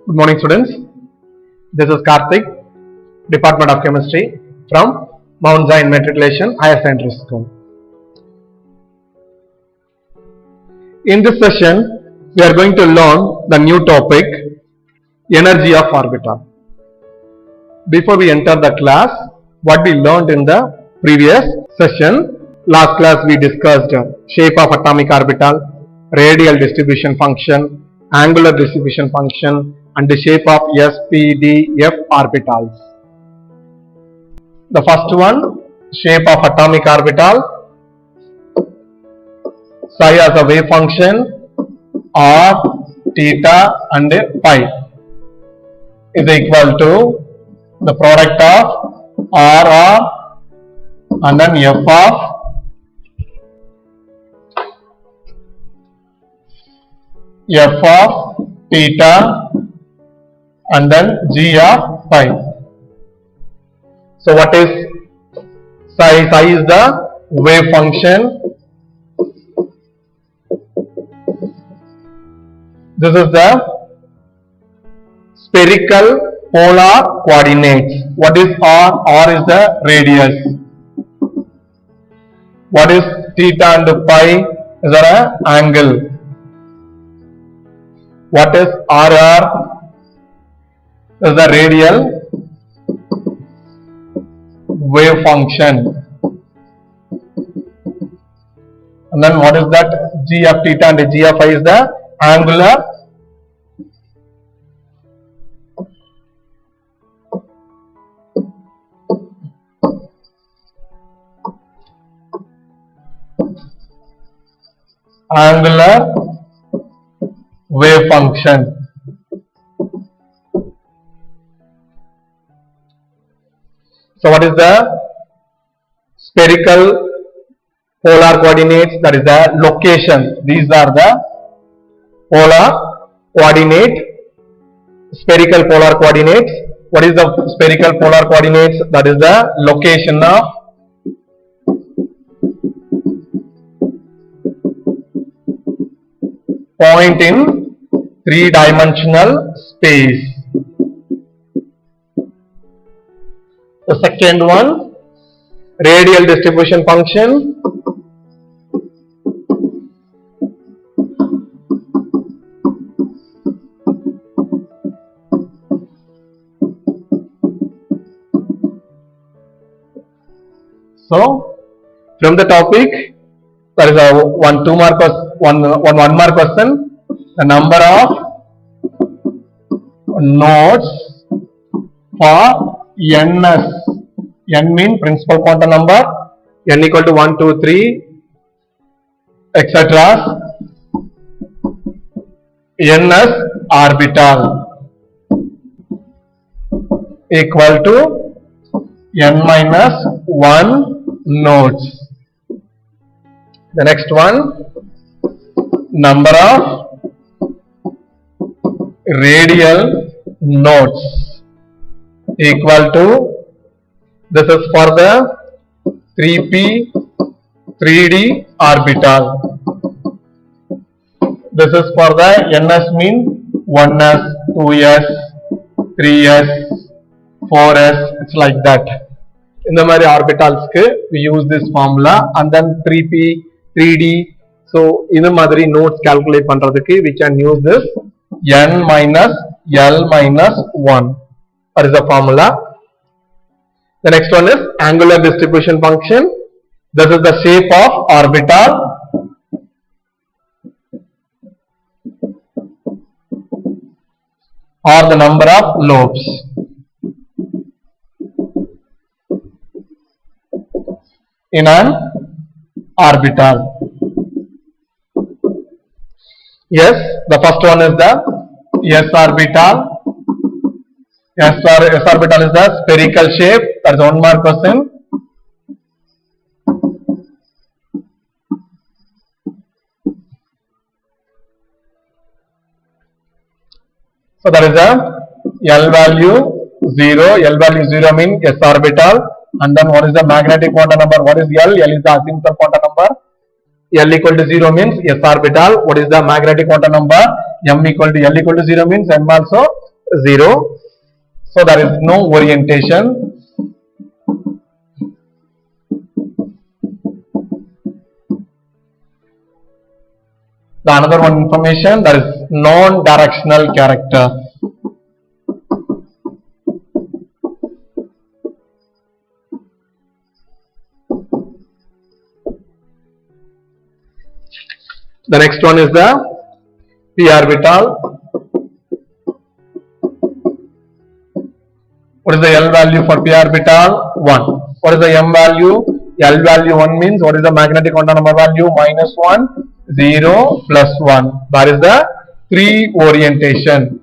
Good morning, students. This is Karthik, Department of Chemistry from Mount Zion Matriculation Higher Secondary School. In this session, we are going to learn the new topic, energy of orbital. Before we enter the class, what we learned in the previous session, last class we discussed shape of atomic orbital, radial distribution function, angular distribution function, and the shape of s, p, d, f orbitals. The first one, shape of atomic orbital, psi as a wave function, r, theta and pi is equal to the product of r and then f of theta and then g of pi. So what is psi? Psi is the wave function. This is the spherical polar coordinates. What is r? R is the radius. What is theta and pi? Is an angle. What is RR? Is the radial wave function. And then what is that? G of theta and G of phi is the angular wave function. So what is the spherical polar coordinates? That is the location. These are the polar coordinate, spherical polar coordinates. What is the spherical polar coordinates? That is the location of point in three-dimensional space. The second one, radial distribution function. So, from the topic, there is a one mark question. The number of nodes for ns. N means principal quantum number. N equal to 1, 2, 3, etc. Ns orbital equal to n minus 1 nodes. The next one, number of radial nodes equal to, this is for the 3p 3d orbital. This is for the ns mean 1s, 2s, 3s, 4s, it's like that. In the many orbitals we use this formula, and then 3p 3d. So in the madri nodes calculate pandradhukku we can use this n minus l minus 1. That is the formula. The next one is angular distribution function. This is the shape of orbital. Or the number of lobes. In an orbital. Yes, the first one is the s orbital. S orbital is the spherical shape. That is 1 mark question. So that is the L value 0. L value 0 means s orbital. And then what is the magnetic quantum number? What is L? L is the azimuthal quantum number. L equal to 0 means s orbital. What is the magnetic quantum number? M equal to L equal to 0 means M also 0. So there is no orientation. The another one information, that is non-directional character. The next one is the p orbital. What is the L value for p orbital? 1. What is the M value? L value 1 means what is the magnetic quantum number value? Minus 1, 0, plus 1. That is the 3 orientation.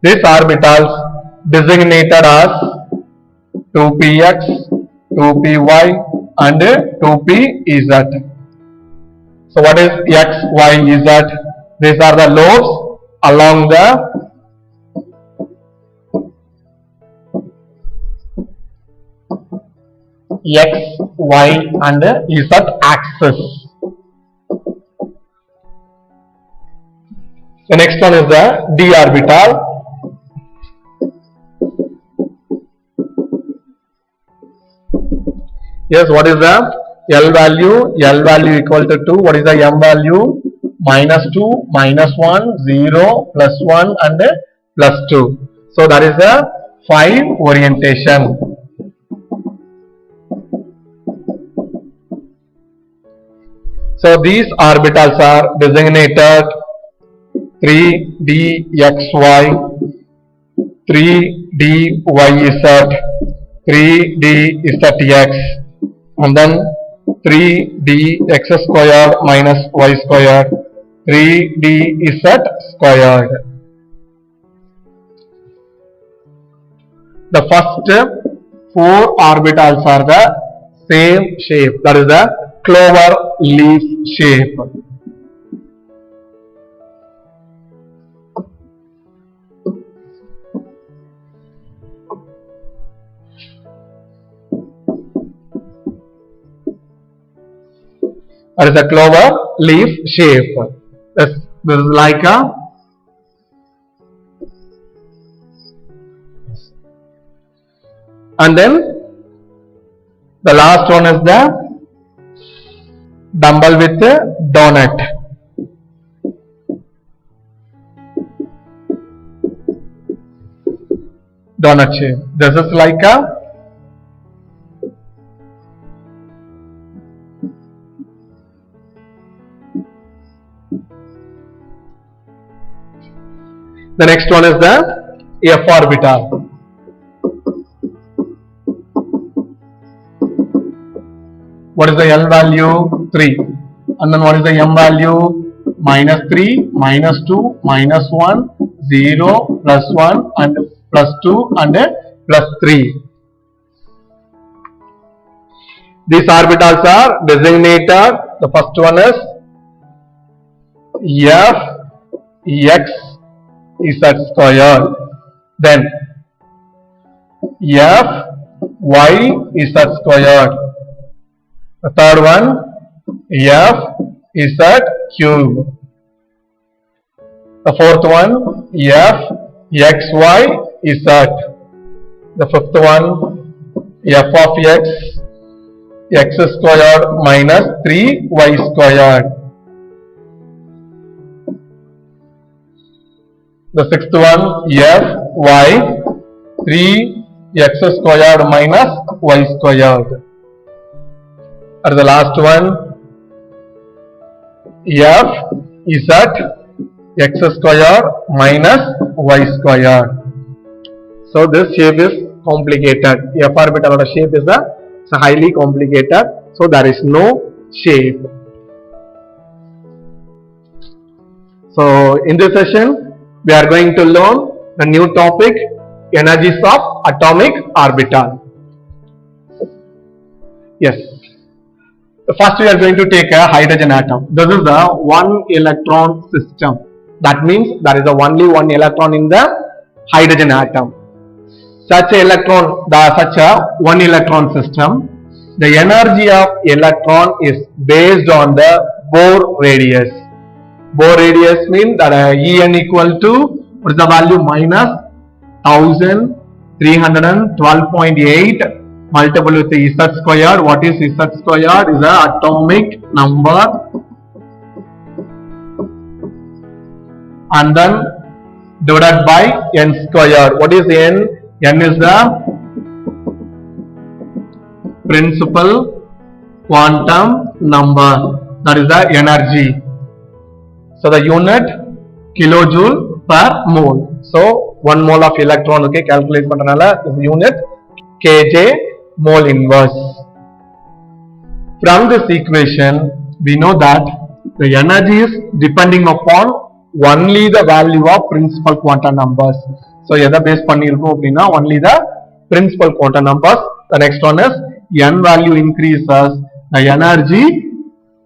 These orbitals designated as 2px, 2py and 2pz. So what is x, y, z? These are the lobes along the x, y and z axis. The next one is the d orbital. Yes, what is the L value? L value equal to 2. What is the M value? Minus 2, minus 1, 0, plus 1 and plus 2. So that is the 5 orientation. So these orbitals are designated 3dxy, 3dyz, 3dzx, and then 3dx squared minus y squared, 3dz squared. The first 4 orbitals are the same shape, that is the clover leaf shape. That is a clover leaf shape. This is like a and then the last one is the dumbbell with a donut. Donut shape. This is like a the next one is the F orbital. What is the L value? 3. And then what is the M value? Minus 3, minus 2, minus 1, 0, plus 1 and plus 2 and plus 3. These orbitals are designated. The first one is F, X, Z squared. Then F, Y, Z squared. The third one F, Z cube. The fourth one F, X, Y, Z. The fifth one F of X squared minus 3y squared. The sixth one F, Y, 3x squared minus y squared. And the last one F, Z, x squared minus y squared. So this shape is complicated. F orbital shape is highly complicated. So there is no shape. So in this session we are going to learn the new topic, energies of atomic orbital. Yes. First we are going to take a hydrogen atom. This is the one electron system. That means there is only one electron in the hydrogen atom. Such a one electron system, the energy of electron is based on the Bohr radius. Bohr radius means that En equal to, what is the value? Minus 1312.8 multiple with the Z square. What is Z square? Is the atomic number, and then divided by n square. What is n? N is the principal quantum number, that is the energy. So the unit kilojoule per mole. So 1 mole of electron, okay, calculate பண்றனால is unit kJ mole inverse. From this equation we know that the energy is depending upon only the value of principal quantum numbers. So எதை base பண்ணிருக்கோம் அப்படின்னா only the principal quantum numbers. The next one is n value increases, the energy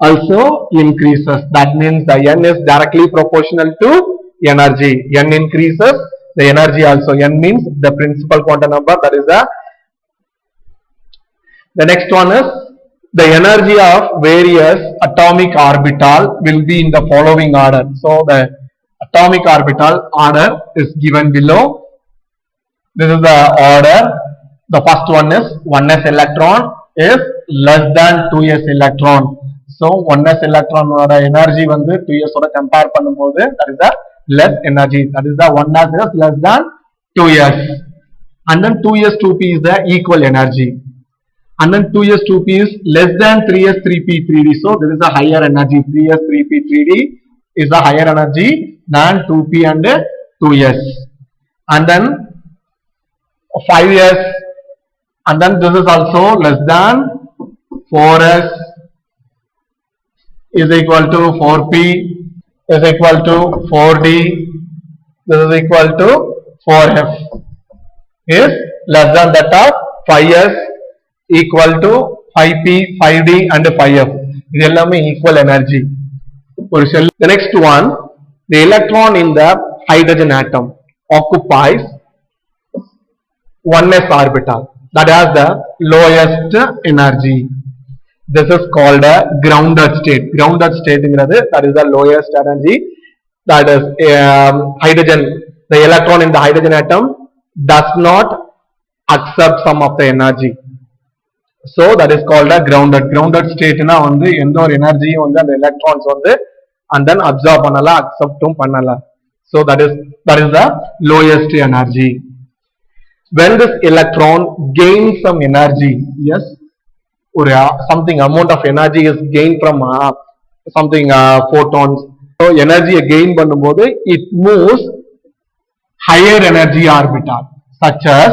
also increases. That means the n is directly proportional to energy. N increases, the energy also. N means the principal quantum number, that is the next one is the energy of various atomic orbital will be in the following order. So the atomic orbital order is given below. This is the order. The first one is 1s electron is less than 2s electron. So 1s electron energy வந்து 2s ஓட compare பண்ணும்போது that is the less energy, that is the 1s is less than 2s, and then 2s 2p is the equal energy, and then 2s 2p is less than 3s 3p 3d. So this is a higher energy. 3s 3p 3d is a higher energy than 2p and 2s, and then 5s, and then this is also less than 4s is equal to 4p is equal to 4d, this is equal to 4f is less than that of 5s equal to 5p 5d and 5f. இது எல்லாமே equal energy ஒரு cell. The next one, the electron in the hydrogen atom occupies 1s orbital that has the lowest energy. This is called a grounded state. Grounded state ingirathu, that is the lowest energy. That is hydrogen, the electron in the hydrogen atom does not accept some of the energy. So that is called a grounded state na வந்து எந்த ஒரு எனர்ஜியும் வந்து அந்த electrons வந்து and then absorb பண்ணல acceptடும் பண்ணல. So that is the lowest energy. When this electron gains some energy, yes, or something amount of energy is gained from something photons. So energy gain பண்ணும்போது it moves higher energy orbital such as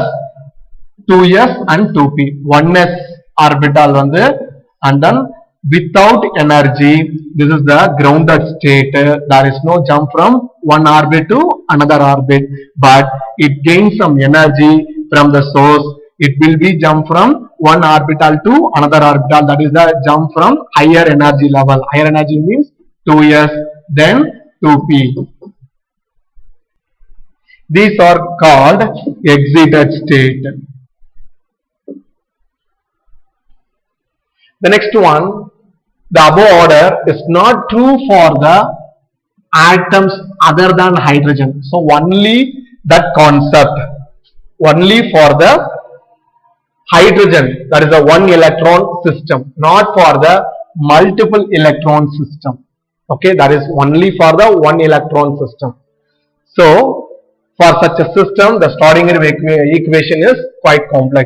2s and 2p. 1s orbital வந்து and then without energy, this is the grounded state. There is no jump from one orbit to another orbit, but it gains some energy from the source. It will be jump from one orbital to another orbital, that is the jump from higher energy level. Higher energy means 2s then 2p. These are called excited state. The next one, the above order is not true for the atoms other than hydrogen. So only that concept, only for the hydrogen, that is a one electron system, not for the multiple electron system. Okay, that is only for the one electron system. So for such a system, the Schrodinger equation is quite complex.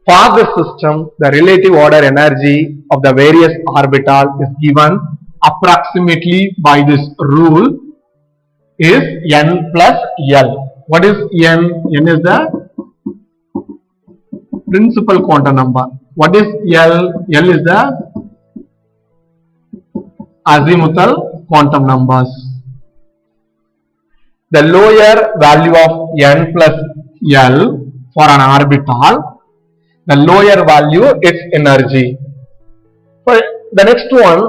For this system, the relative order energy of the various orbital is given approximately by this rule is n plus L. What is n? N is the principal quantum number. What is L? L is the azimuthal quantum numbers. The lower value of n plus L for an orbital, the lower value its energy. For the next one,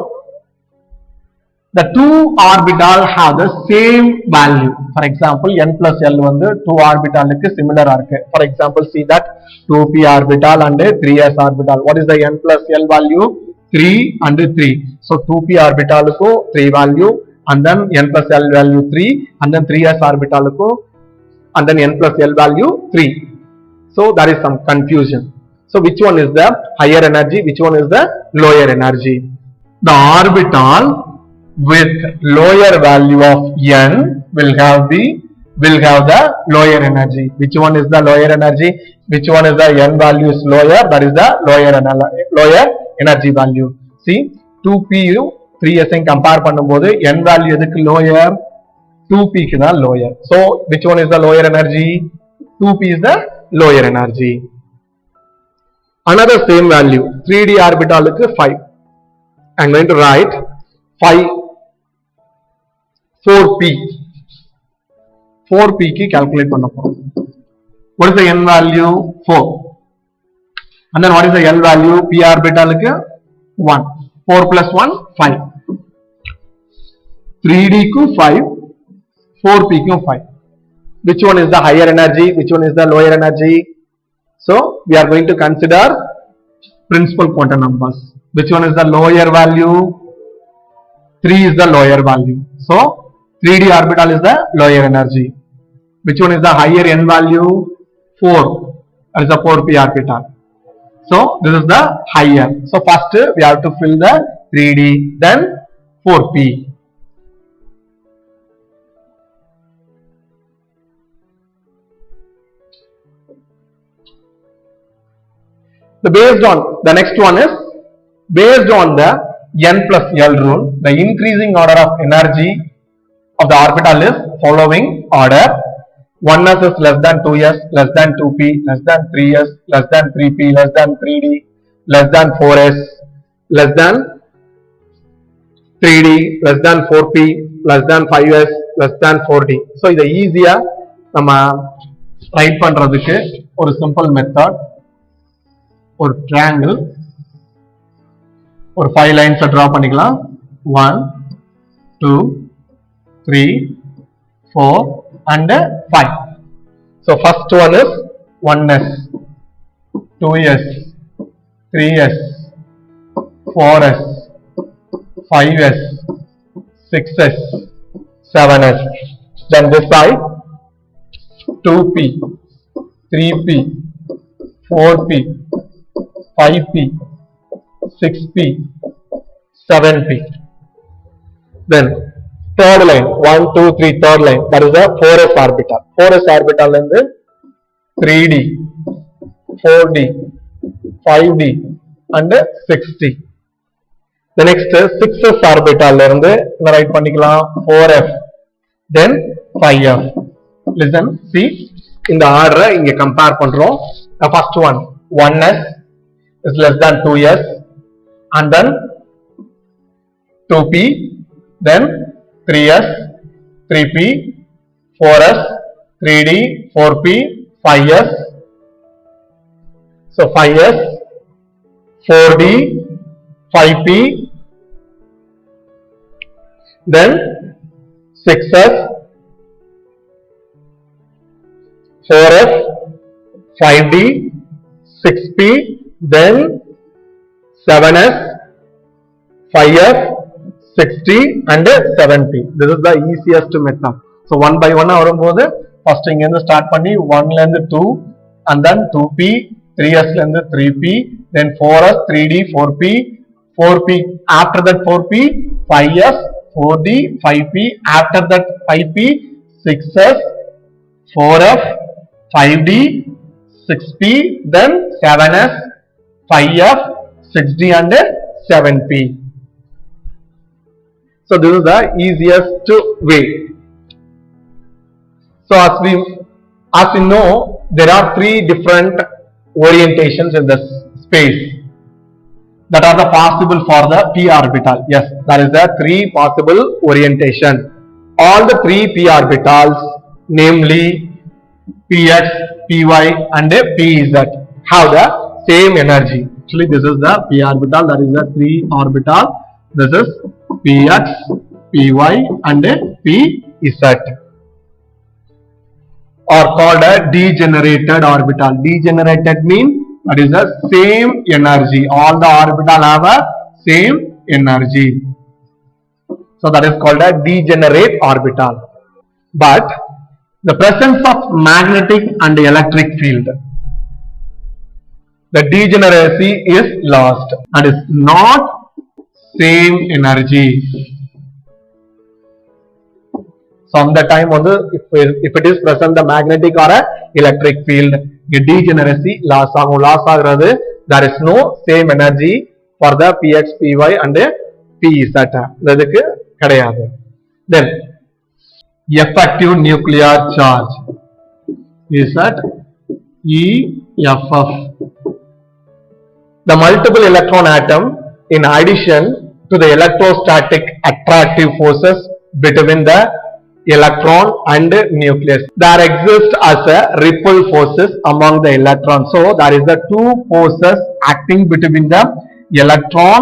the two orbital have the same value. For example, n plus L வந்து two orbital similar இருக்கு. For example, see that 2p orbital and 3s orbital. What is the n plus L value? 3 and 3. So 2p orbital 3 value and then n plus l value 3, and then 3s orbital and then n plus l value 3. So there is some confusion. So which one is the higher energy, which one is the lower energy? The orbital with lower value of n will have the lower energy. Which one is the lower energy? Which one is the n value is lower? That is the lower energy value. See, 2p 3s compare பண்ணும்போது n value எதுக்கு lower? 2p க்கு தான் lower. So which one is the lower energy? 2p is the lower energy. Another same value 3d orbital க்கு 5. I am going to write 4p. 4p की calculate பண்ண போறோம். What is the n value? 4. And then what is the l value? P orbital க்கு 1. 4 plus 1 5. 3d க்கு 5, 4p க்கு 5. Which one is the higher energy? Which one is the lower energy? So we are going to consider principal quantum numbers. Which one is the lower value? 3 is the lower value. So 3d orbital is the lower energy. Which one is the higher n value? 4. That is the 4p orbital. So this is the higher. So first we have to fill the 3d, then 4p. The next one is based on the n plus l rule. The increasing order of energy of the orbital is following order: 1s is less than 2s, less than 2p, less than 3s, less than 3p, less than 3d, less than 4s, less than 3d, less than 4p, less than 5s, less than 4d. So இதை ஈஸியா நம்ம right பண்றதுக்கு ஒரு simple method, ஒரு triangle, ஒரு 5 lines draw பண்ணிக்கலாம். 1 2 3 4 and 5. So first one is 1s, 2s, 3s, 4s, 5s, 6s, 7s. Then this side 2p, 3p, 4p, 5p, 6p, 7p. Then third line 1 2 3 third line, that is the 4s orbital. 4s orbital and 3d, 4d, 5d and 6d. The next 6s orbital and write பண்ணிக்கலாம் 4f, then 5f. Listen, see, in the order இங்க compare பண்றோம். The first one 1s is less than 2s, and then 2p, then 3s, 3p, 4s, 3d, 4p, 5s. So 5s, 4d, 5p, then 6s, 4s, 5d, 6p, then 7s, 5f, 6d and 7p. This is the easiest method. So one by one வரும்போது first இங்க இருந்து start பண்ணி 1 ல இருந்து 2, and then 2p, 3s ல இருந்து 3p, then 4s, 3d, 4p, 4p, after that 4p, 5s, 4d, 5p, after that 5p, 6s, 4f, 5d, 6p, then 7s, 5f, 6d and 7p. So this is the easiest way. So as we know, there are 3 different orientations in the space that are the possible for the p orbital. Yes, that is the 3 possible orientation. All the 3 p orbitals, namely px, py and pz, have the same energy. Actually this is the p orbital, that is the 3 orbital. This is px, py and pz, are called a degenerated orbital. Degenerated means that is the same energy. All the orbital have a same energy. So that is called a degenerate orbital. But the presence of magnetic and electric field, the degeneracy is lost and is not same energy. From the time on the if it is present the magnetic or a electric field, a degeneracy loss ஆகிறது, there is no same energy for the px, py and pz. இதுக்கு கிடையாது. Then effective nuclear charge is at EFF. The multiple electron atom in addition to the electrostatic attractive forces between the electron and nucleus, there exists as a repel forces among the electrons. So there is the two forces acting between the electron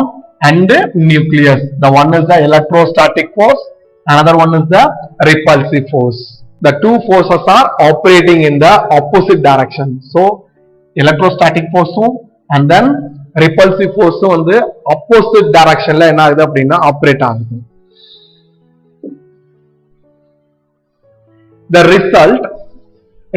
and nucleus. The one is the electrostatic force, another one is the repulsive force. The two forces are operating in the opposite direction. So electrostatic force and then repulsive force வந்து opposite directionல என்ன ஆகுது அப்படின்னா operate ஆகுது. The result,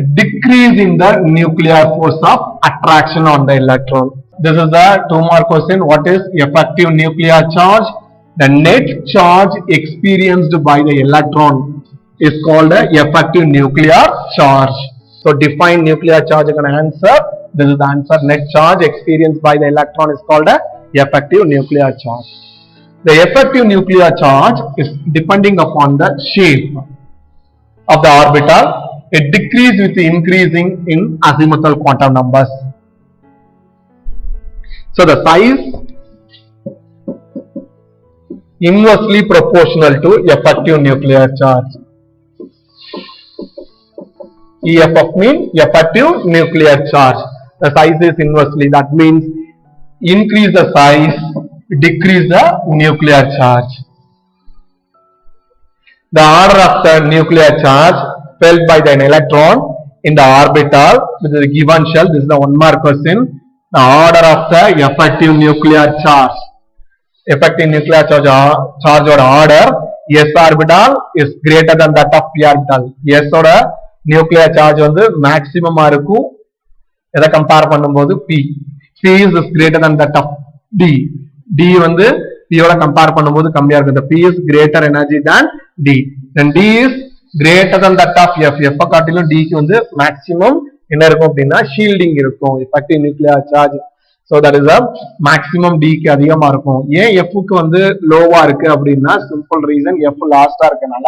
a decrease in the nuclear force of attraction on the electron. This is the 2 mark question. What is effective nuclear charge? The net charge experienced by the electron is called a effective nuclear charge. So define nuclear charge as an answer. This is the answer. Net charge experienced by the electron is called a effective nuclear charge. The effective nuclear charge is depending upon the shape of the orbital. It decreases with increasing in azimuthal quantum numbers. So the size inversely proportional to effective nuclear charge. EFF means effective nuclear charge. The size is inversely, that means increase the size, decrease the nuclear charge. The order of the nuclear charge felt by an electron in the orbital with the given shell. This is the 1 mark question. The order of the effective nuclear charge. Effective nuclear charge or order, s orbital is greater than that of p orbital. S oda nuclear charge வந்து maximum இருக்கும் எதை compare பண்ணும்போது p. p is greater than that of d. d வந்து p ஓட compare பண்ணும்போது கம்மியா இருக்கு. p is greater energy than d. Then d is greater than that of f. f காட்டிலும் d க்கு வந்து maximum என்ன இருக்கும் அப்படின்னா ஷீல்டிங் இருக்கும் effective nuclear charge. So that is a maximum d க்கு அதிகமா இருக்கும். ஏன் f க்கு வந்து லோவா இருக்கு அப்படின்னா சிம்பிள் ரீசன், f லாஸ்டா இருக்கனால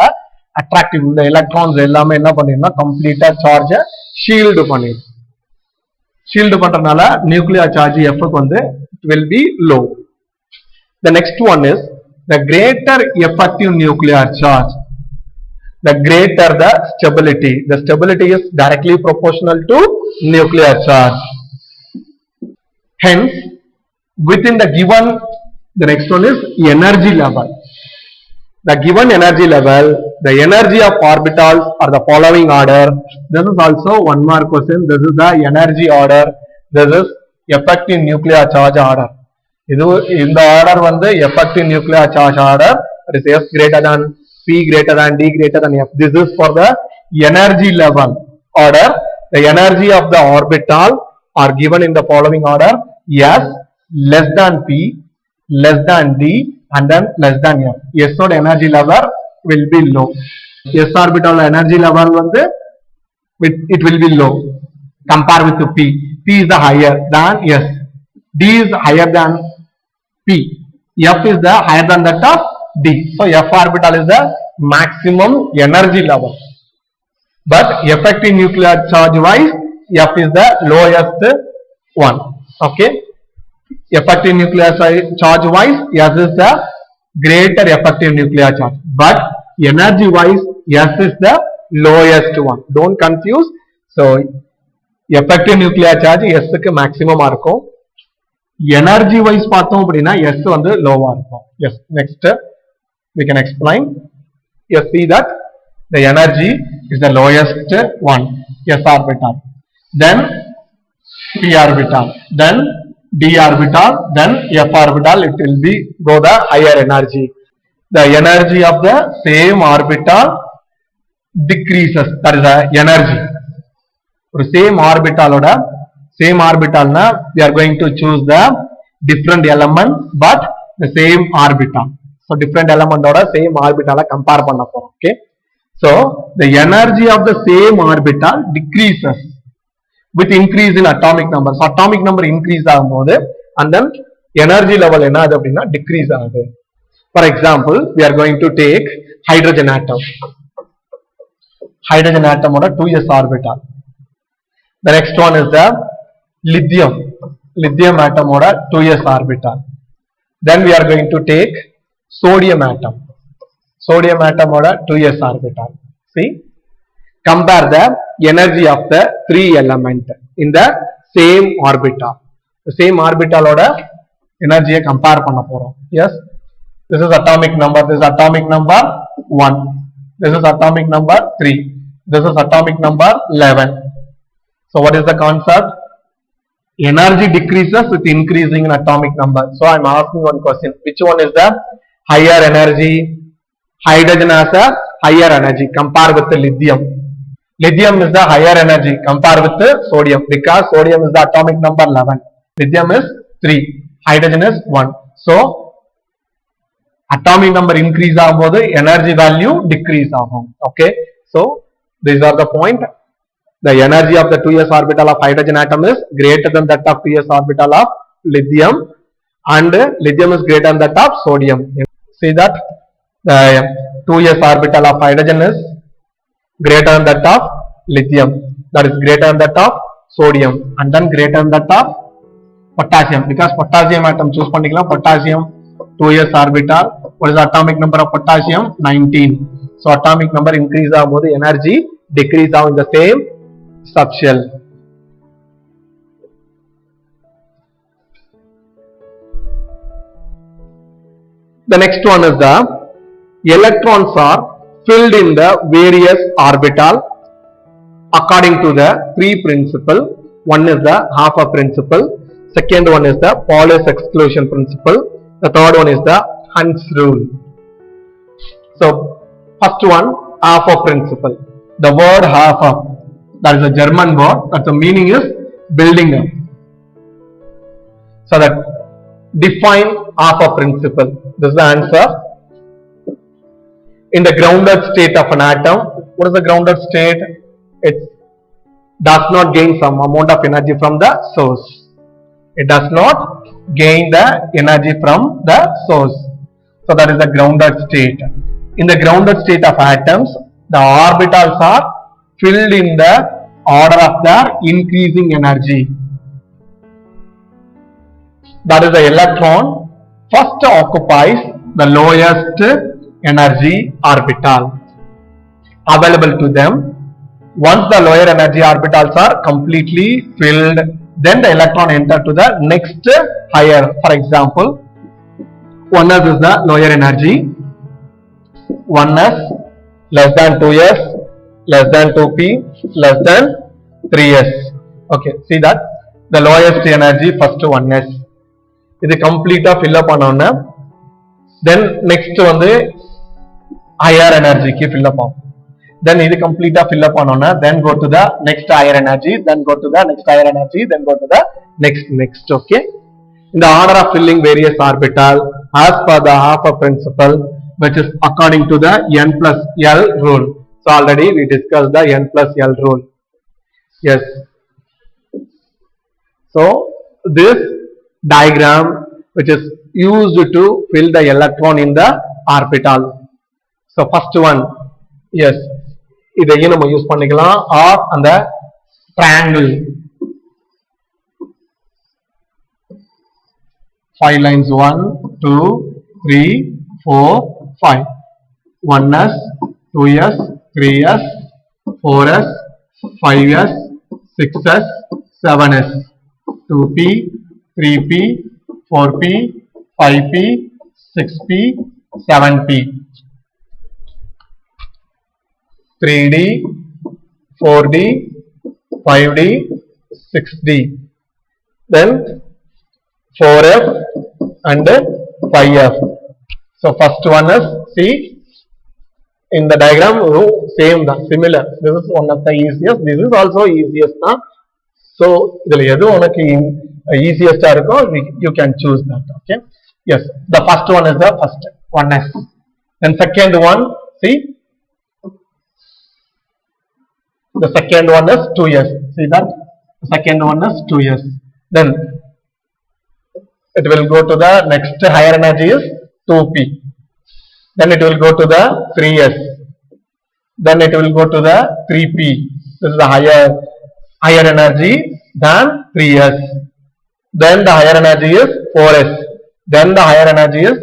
அட்ராக்டிவ் இந்த எலக்ட்ரான்ஸ் எல்லாமே என்ன பண்ணிருந்தா கம்ப்ளீட்டா சார்ஜ ஷீல்டு பண்ணிடும். ஷீல்டு பண்றதுனால நியூக்ளியர் சார்ஜ் f க்கு வந்து it will be low. The next one is the greater effective nuclear charge, the greater the stability. The stability is directly proportional to nuclear charge. Hence, within the given, the next one is energy level. The given energy level, the energy of orbitals are the following order. This is also 1 mark question. This is the energy order. This is effective nuclear charge order. In the order வந்து effective nuclear charge order. It is S greater than P greater than D greater than F. This is for the energy level order. The energy of the orbital are given in the following order: S less than P, less than D, and then less than F. S oda energy level will be low. S orbital energy level வந்து it will be low compare with P. P is the higher than S. D is higher than P. F is the higher than that of D. So F orbital is the maximum energy level. But effective nuclear charge wise, F is the lowest one. Okay. Effective nuclear charge wise, S is the greater effective nuclear charge. But energy wise, S is the lowest one. Don't confuse. So effective nuclear charge S க்கு maximum இருக்கும். Energy wise பார்த்தோம் அப்படின்னா S வந்து லோவா இருக்கும். Yes. Next we can explain. Yes, see that the energy is the lowest one, S orbital. Then P orbital. Then D orbital. Then F orbital. It will be go the higher energy. the energy of the same orbital decreases. That is the energy. For same orbital na we are going to choose the different element but the same orbital. So different element oda same orbital compare panna porom. Okay, so the energy of the same orbital decreases with increase in atomic number. So atomic number increase ஆகும்போது and then energy level என்ன ஆகுது அப்படின்னா decrease ஆகுது. For example, we are going to take hydrogen atom. Hydrogen atom oda 2s orbital. The next one is the lithium. Lithium atom oda 2s orbital. Then we are going to take sodium atom. Sodium atom oda 2s orbital. See, compare the energy of the three element in the same orbital. The same orbital oda energy compare panna porom. Yes, this is atomic number. This is atomic number 1. This is atomic number 3. This is atomic number 11. So what is the concept? Energy decreases with increasing in atomic number. So I am asking one question. Which one is the higher energy? Hydrogen has a higher energy. Compare with the lithium. Lithium is the higher energy. Compare with the sodium. Because sodium is the atomic number 11. Lithium is 3. Hydrogen is 1. So atomic number increase ஆகும்போது energy value decrease ஆகும். Okay, so these are the point. The energy of the 2s orbital of hydrogen atom is greater than that of 2s orbital of lithium, and lithium is greater than that of sodium. See that the 2s orbital of hydrogen is greater than that of lithium, that is greater than that of sodium, and then greater than that of potassium. Because potassium atom choose பண்ணிக்கலாம். Potassium 2s orbital. What is the atomic number of potassium? 19. So atomic number increase ஆகும்போது energy decrease ஆகும் in the same subshell. The next one is the electrons are filled in the various orbital according to the three principle. One is the Hafer principle. Second one is the Pauli's exclusion principle. The third one is the Hund's rule. So first one, Hafer principle. The word Hafer, that is a German word, that the meaning is building up. So that define Hafer principle. This is the answer. In the grounded state of an atom, what is the grounded state? It does not gain some amount of energy from the source. It does not gain the energy from the source. So that is the grounded state. In the grounded state of atoms, the orbitals are filled in the order of their increasing energy. That is the electron first occupies the lowest energy orbital available to them. Once the lower energy orbitals are completely filled, then the electron enter to the next higher. For example, 1s is the lower energy. 1s less than 2s, less than 2p, less than 3s. Okay, see that the lowest energy first 1s. This is complete fill up on. Then next one the higher energy ki fill up on. Then this complete fill up on. Then go to the next higher energy. Then go to the next higher energy. Then go to the next. Okay. In the order of filling various orbital as per the Hafer principle, which is according to the n plus l rule. So already we discussed the n plus l rule. Yes. So this diagram which is used to fill the electron in the orbital. So first one, yes, இதையும் நம்ம use பண்ணிக்கலாம். or அந்த triangle 5 lines 1 2 3 4 5 1s 2s 3s 4s 5s 6s 7s 2p 3p 4p 5p 6p 7p 3d 4d 5d 6d, then 4f and 5f. So first one is, see, in the diagram, same, similar. This is one of the easiest. This is also easiest. So easiest you can choose that. Okay. Yes, the first one is the first 1s. Then second one, see, the second one is 2s. See that? The second one is 2s. Then it will go to the next higher energy is 2p. Then it will go to the 3s. Then it will go to the 3p. This is the higher energy than 3s. Then the higher energy is 4s. Then the higher energy is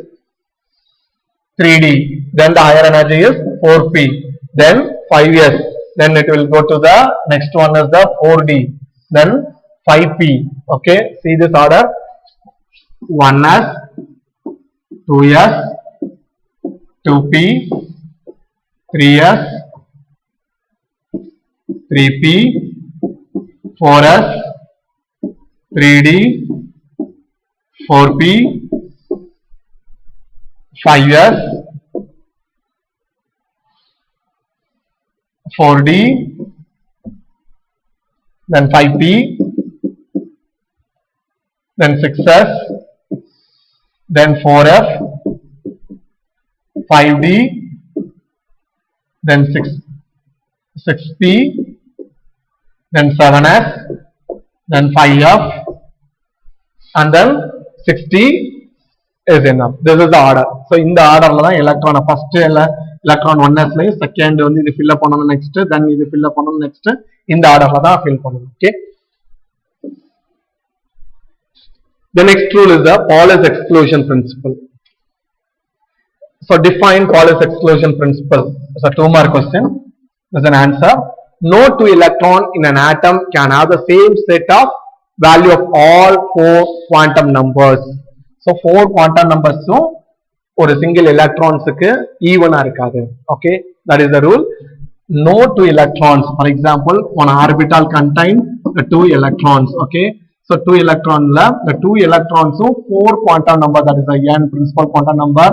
3d. Then the higher energy is 4p. Then 5s. Then it will go to the next one is the 4d. Then 5p. Okay, see this order: 1s, 2s, 2p, 3s, 3p, 4s, 3d, 4p, 5s, 4d, then 5p, then 6s, then 4f, 5d, then 6p, then 7s, then 5f, and then 60 is enough. This is the order. So in the order la electron first electron 1s la second வந்து இது fill up பண்ணனும் next, then இது fill up பண்ணனும் next, இந்த order la fill பண்ணனும். Okay. The next rule is the Paulus exclusion principle. So define Paulus exclusion principle. So 2 mark question. There's an answer. No 2 electron in an atom can have the same set of value of all 4 quantum numbers. So 4 quantum numbers or a single electrons even irukadu. Okay, that is the rule. No 2 electrons. For example, one orbital contain the 2 electrons. Okay, so 2 electron la the 2 electrons 4 quantum number, that is the n principal quantum number,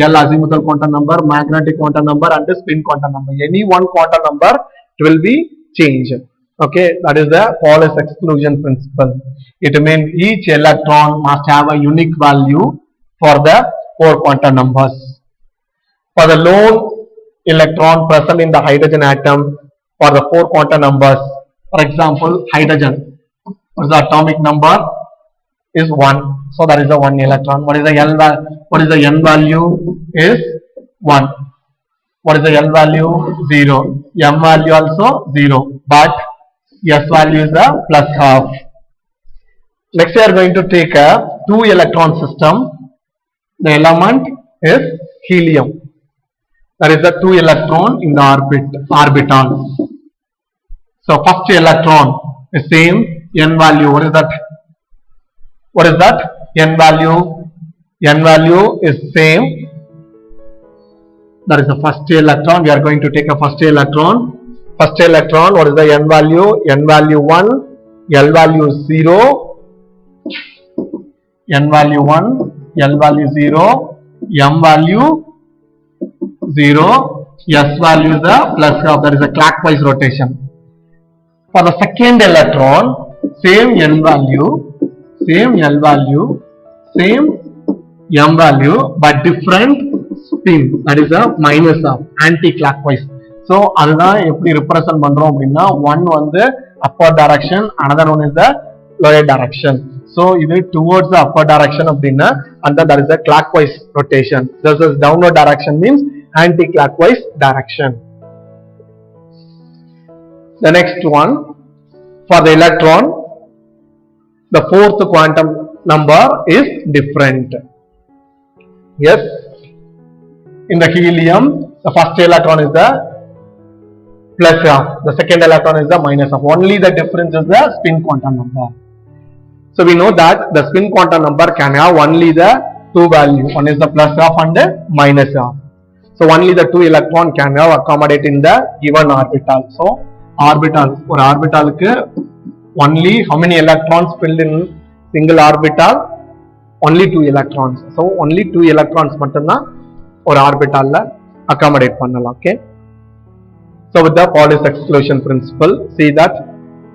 L azimuthal quantum number, magnetic quantum number, and the spin quantum number. Any one quantum number it will be changed. Okay, that is the Paulus exclusion principle. It means each electron must have a unique value for the 4 quantum numbers. For the lone electron present in the hydrogen atom, for the 4 quantum numbers, for example, hydrogen, what is the atomic number? Is 1. So that is the 1 electron. What is the n value? Is 1. What is the L value? 0. M value also 0. But S value is the plus half. Next we are going to take a 2 electron system. The element is helium. That is the 2 electron in the orbital. So first electron is same n value. What is that? What is that? N value. N value is same. That is the first electron. We are going to take a first electron. First electron, what is the n value? N value 1, L value 0, n value 1, L value 0, M value 0, S value is the plus half, that is a clockwise rotation. For the second electron, same n value, same L value, same M value, but different spin, that is a minus of anti-clockwise. So அதுதான் எப்படி represent பண்றோம் அப்படின்னா, one வந்து upper direction, another one is the lower direction. So இது towards the upper direction அப்படின்னா, and that is a clockwise rotation. This is downward direction means anti-clockwise direction. The next one, for the electron, the 4th quantum number is different. Yes, in the helium, the first electron is the plus half, the second electron is the minus half. Only the difference is the spin quantum number. So we know that the spin quantum number can have only the 2 value. One is the plus half and the minus half. So only the 2 electron can have accommodate in the given orbital. So orbital, or orbital only how many electrons filled in single orbital? only 2 electrons. So only 2 electrons மட்டும்தான் ஒரு ஆர்பிட்டால்ல accommodate பண்ணலாம். Okay. So with the Pauli's exclusion principle, see that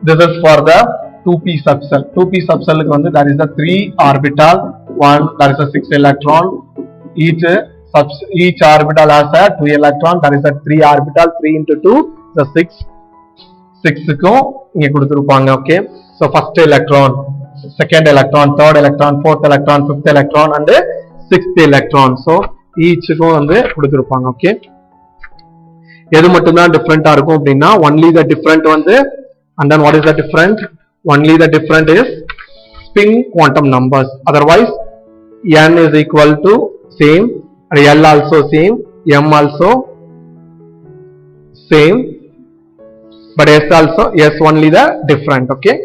this is for the 2p subcell. 2p subcell க்கு வந்து there is a 3 orbital, one there is a 6 electron. Each orbital has a 2 electron. There is a 3 orbital. 3 into 2 is a 6. 6 க்கும் இங்க கொடுத்திருப்பாங்க. Okay. So first electron, second electron, third electron, fourth electron, fifth electron and sixth electron. So each க்கும் வந்து கொடுத்திருப்பாங்க. Okay. எது மட்டும் தான் டிஃபரண்டா இருக்கும் அப்படின்னா only the different வந்து and then what is the different? Only the different is spin quantum numbers. Otherwise n is equal to same, L also same, m also same, but s also, s only the different. Okay.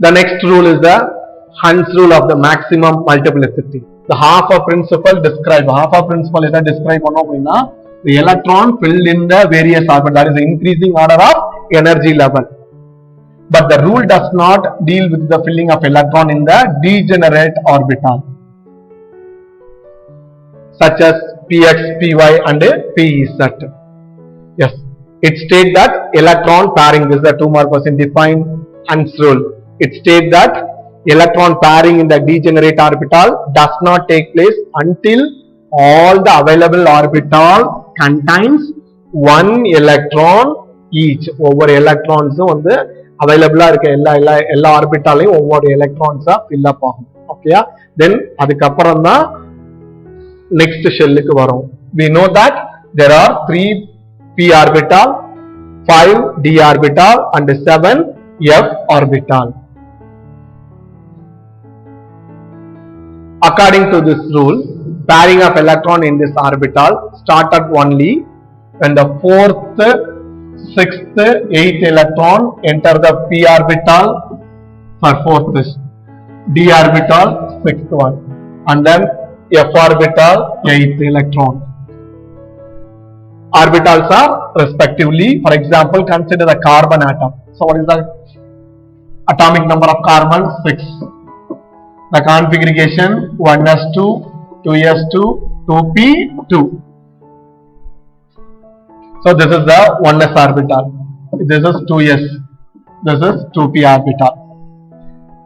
The next rule is the Hund's rule of the maximum multiplicity. The Hoffa principle describe. Hoffa principle is describe the electron filled in the various orbitals. That is the increasing order of energy level. But the rule does not deal with the filling of electron in the degenerate orbital, such as px, py and pz. Yes, it states that electron pairing, this is the 2 mark question defined Hund's rule. It states that electron pairing in the degenerate orbital does not take place until all the available orbital contains 1 electron each. Over electrons வந்து available இருக்க எல்லா ஆர்பிட்டாலையும் ஒவ்வொரு எலக்ட்ரான்ஸா fill up ஆகும். ஓகேயா? Then அதுக்கு அப்புறம் தான் next ஷெல்லுக்கு வரும். We know that there are 3 p orbital, 5 d orbital and 7 f orbital. According to this rule, pairing of electron in this orbital started only when the 4th, 6th, 8th electron enter the p orbital for 4th, d orbital 6th one, and then f orbital 8th electron. Orbitals are respectively, for example, consider the carbon atom. So what is the atomic number of carbon? 6. The configuration 1s2, 2s2, 2p2. So this is the 1s orbital. This is 2s. This is 2p orbital.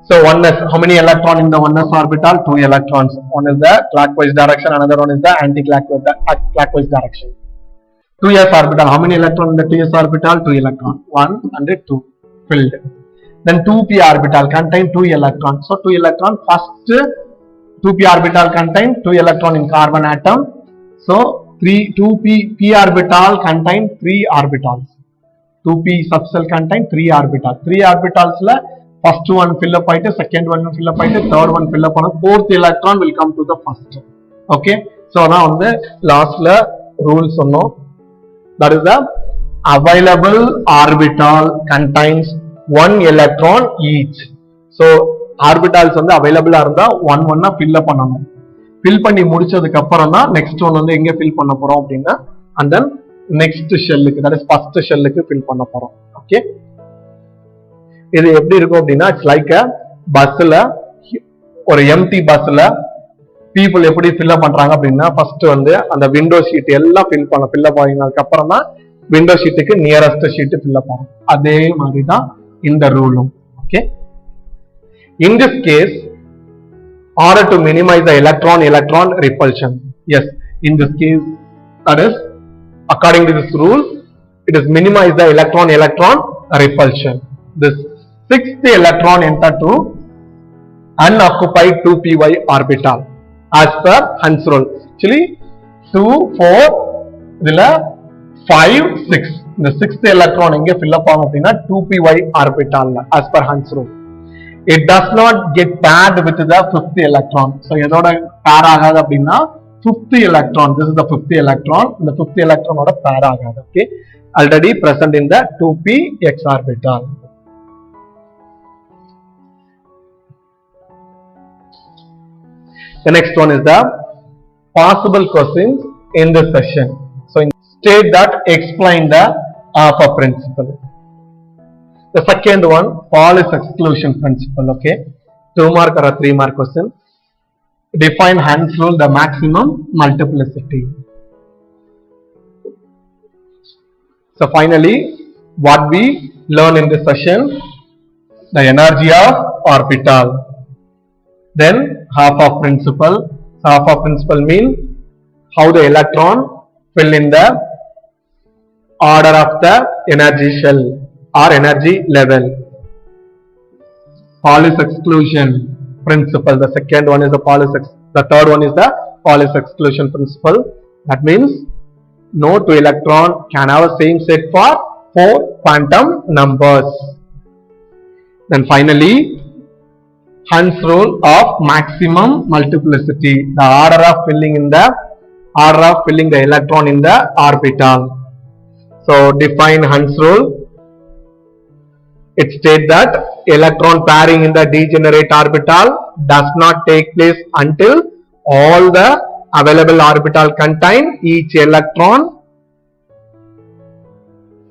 So 1s, how many electrons in the 1s orbital? 2 electrons. One is the clockwise direction, another one is the anti-clockwise direction. 2s orbital, how many electrons in the 2s orbital? 2 electrons. 1 and 2 filled. Then 2p orbital contain 2 electrons. So 2 electron, first 2p orbital contain 2 electron in carbon atom. So 2p orbital contain 3 orbitals. 2p subcell contain 3 orbitals. 3 orbitals la first one fill up aite, second one fill up aite, third one fill up aana, fourth electron will come to the first. Okay. So now on the last la rule sonno, that is the available orbital contains 1 electron each. So orbitals வந்து available இருந்தா 1 1 fill up பண்ணனும். fill பண்ணி முடிச்சதுக்கு அப்புறம் தான் next one வந்து எங்க fill பண்ண போறோம் அப்படினா and then next shellக்கு, that is first shellக்கு fill பண்ண போறோம். Okay. இது எப்படி இருக்கும் அப்படினா it's like a busல, ஒரு empty busல people எப்படி fill up பண்றாங்க அப்படினா first வந்து அந்த window sheet எல்லாம் fill up ஆனதுக்கு அப்புறம் தான் window sheetக்கு nearest sheet fill up ஆகும். அதே மாதிரி தான் in the rule. Okay. In this case, order to minimize the electron repulsion. Yes, in this case, that is according to this rule, it is minimize the electron repulsion. This 6th electron enter to unoccupied 2py orbital as per Hund's rule. Actually 2 4 idla 5 6, இந்த 6th electron எங்க fill up ஆகும் அப்படினா 2py orbital as per Hund's rule. It does not get paired with the 5th electron. So எதோட pair ஆகாது அப்படினா 5th electron. This is the 5th electron. இந்த 5th electron ஓட pair ஆகாது. Okay. Already present in the 2px orbital. The next one is the possible questions in this session. So state that explain the Hoffa principle. The second one, Pauli's exclusion principle. Okay, 2 mark or a 3 mark question. Define Hund's rule, the maximum multiplicity. So finally, what we learn in this session, the energy of orbital. Then half of principle. So half of principle mean how the electron fill in the order of the energy shell or energy level. Pauli's exclusion principle. The second one is the the third one is the Pauli's exclusion principle. That means no two electron can have the same set for 4 quantum numbers. Then finally, Hund's rule of maximum multiplicity. The order of filling the electron in the orbital. So define Hund's rule. It states that electron pairing in the degenerate orbital does not take place until all the available orbital contain each electron.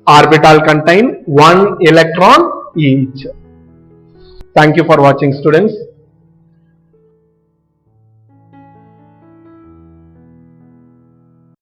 Orbital contain 1 electron each. Thank you for watching, students.